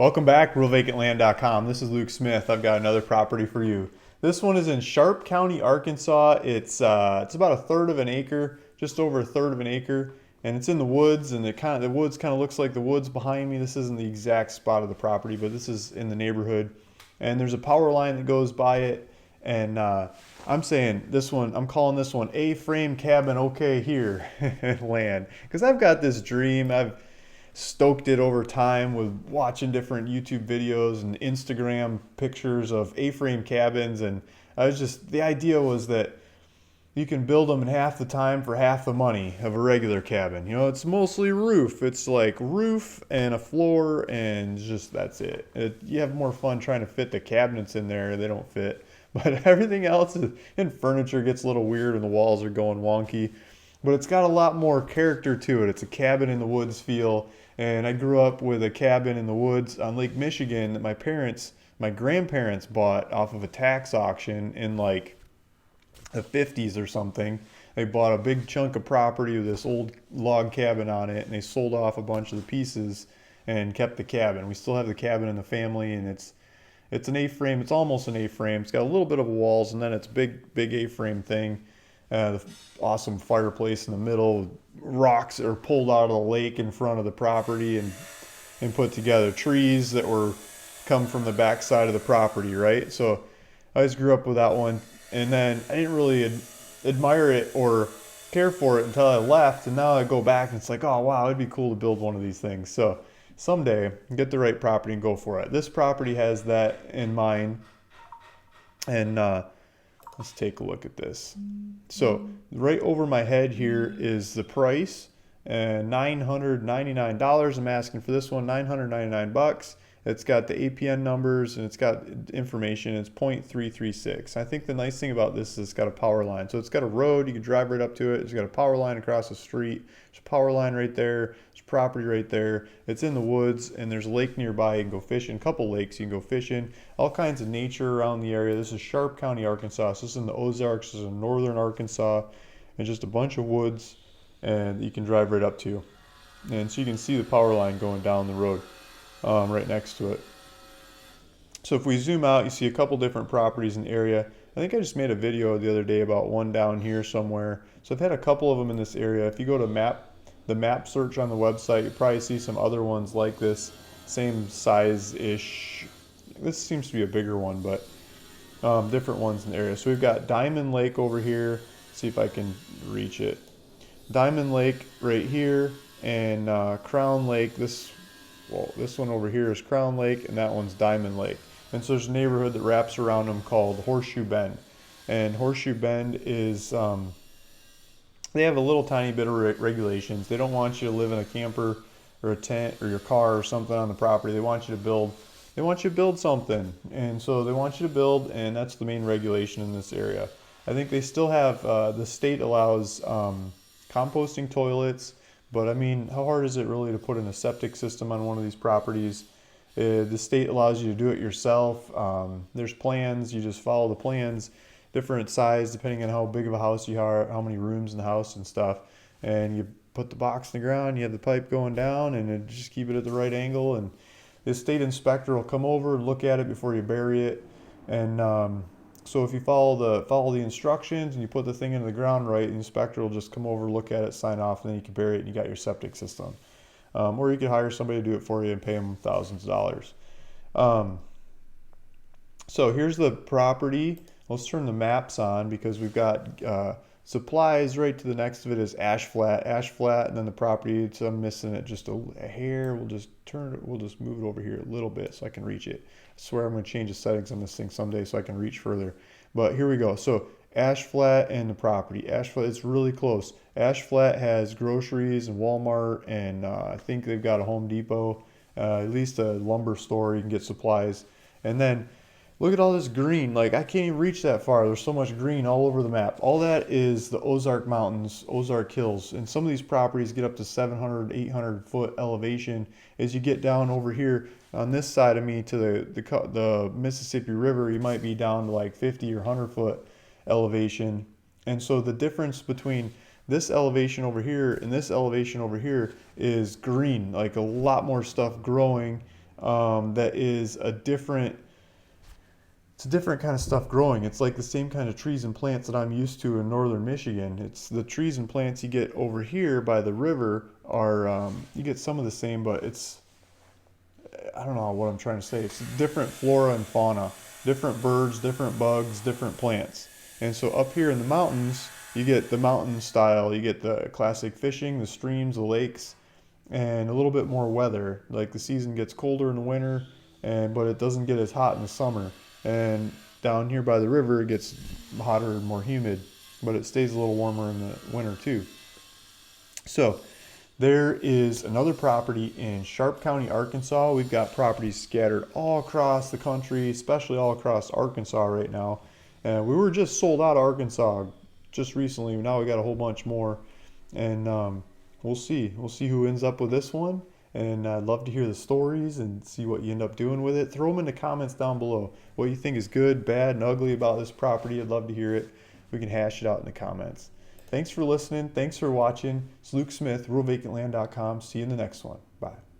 Welcome back, realvacantland.com. This is Luke Smith. I've got another property for you. This one is in Sharp County, Arkansas. It's about a third of an acre, just over a third of an acre, and it's in the woods. And the woods kind of looks like the woods behind me. This isn't the exact spot of the property, but this is in the neighborhood. And there's a power line that goes by it. And I'm saying this one, I'm calling this one A-frame cabin okay here land, because I've got this dream. I've stoked it over time with watching different YouTube videos and Instagram pictures of A-frame cabins, and the idea was that you can build them in half the time for half the money of a regular cabin. You know, it's mostly roof. It's like roof and a floor and just that's it. You have more fun trying to fit the cabinets in there. They don't fit. But everything else and furniture gets a little weird and the walls are going wonky. But it's got a lot more character to it. It's a cabin in the woods feel. And I grew up with a cabin in the woods on Lake Michigan that my grandparents bought off of a tax auction in like the 50s or something. They bought a big chunk of property with this old log cabin on it, and they sold off a bunch of the pieces and kept the cabin. We still have the cabin in the family, and it's an A-frame. It's almost an A-frame. It's got a little bit of walls, and then it's big A-frame thing. The awesome fireplace in the middle. Rocks are pulled out of the lake in front of the property and put together. Trees that were come from the backside of the property, right? So I just grew up with that one, and then I didn't really admire it or care for it until I left, and now I go back and it's like, oh wow, it'd be cool to build one of these things. So someday get the right property and go for it. This property has that in mind, and let's take a look at this. So right over my head here is the price, and $999. I'm asking for this one, $999. It's got the APN numbers and it's got information. It's 0.336. I think the nice thing about this is it's got a power line. So it's got a road, you can drive right up to it. It's got a power line across the street. There's a power line right there. There's property right there. It's in the woods, and there's a lake nearby. You can go fishing. A couple lakes you can go fishing. All kinds of nature around the area. This is Sharp County, Arkansas. So this is in the Ozarks. This is in northern Arkansas. And just a bunch of woods, and you can drive right up to. And so you can see the power line going down the road. Right next to it. So if we zoom out, you see a couple different properties in the area. I think I just made a video the other day about one down here somewhere. So I've had a couple of them in this area. If you go to the map search on the website, you probably see some other ones like this, same size-ish. This seems to be a bigger one, but different ones in the area. So we've got Diamond Lake over here. See if I can reach it. Diamond Lake right here, and Crown Lake. This one over here is Crown Lake, and that one's Diamond Lake. And so there's a neighborhood that wraps around them called Horseshoe Bend. And Horseshoe Bend is, they have a little tiny bit of regulations. They don't want you to live in a camper or a tent or your car or something on the property. They want you to build something. And so they want you to build, and that's the main regulation in this area. I think they still have, the state allows composting toilets. But I mean, how hard is it really to put in a septic system on one of these properties? The state allows you to do it yourself. There's plans, you just follow the plans, different size depending on how big of a house you are, how many rooms in the house and stuff. And you put the box in the ground, you have the pipe going down, and just keep it at the right angle. And the state inspector will come over and look at it before you bury it. And so if you follow the instructions and you put the thing into the ground right, the inspector will just come over, look at it, sign off, and then you can bury it and you got your septic system. Or you could hire somebody to do it for you and pay them thousands of dollars. So here's the property. Let's turn the maps on because we've got supplies. Right to the next of it is ash flat, and then the property. So I'm missing it just a hair. We'll just move it over here a little bit so I can reach it. I swear I'm going to change the settings on this thing someday so I can reach further. But here we go. So ash flat and the property. Ash flat, it's really close. Ash flat has groceries and Walmart, and I think they've got a Home Depot, at least a lumber store. You can get supplies. And then look at all this green. Like, I can't even reach that far. There's so much green all over the map. All that is the Ozark Mountains, Ozark Hills. And some of these properties get up to 700, 800 foot elevation. As you get down over here on this side of me to the Mississippi River, you might be down to like 50 or 100 foot elevation. And so the difference between this elevation over here and this elevation over here is green, like a lot more stuff growing. that is it's a different kind of stuff growing. It's like the same kind of trees and plants that I'm used to in northern Michigan. It's the trees and plants you get over here by the river are, you get some of the same, but I don't know what I'm trying to say. It's different flora and fauna, different birds, different bugs, different plants. And so up here in the mountains, you get the mountain style, you get the classic fishing, the streams, the lakes, and a little bit more weather. Like the season gets colder in the winter, but it doesn't get as hot in the summer. And down here by the river, it gets hotter and more humid, but it stays a little warmer in the winter too. So there is another property in Sharp County, Arkansas. We've got properties scattered all across the country, especially all across Arkansas right now. And we were just sold out of Arkansas just recently. Now we got a whole bunch more, and we'll see. We'll see who ends up with this one. And I'd love to hear the stories and see what you end up doing with it. Throw them in the comments down below. What you think is good, bad, and ugly about this property. I'd love to hear it. We can hash it out in the comments. Thanks for listening. Thanks for watching. It's Luke Smith, RuralVacantLand.com. See you in the next one. Bye.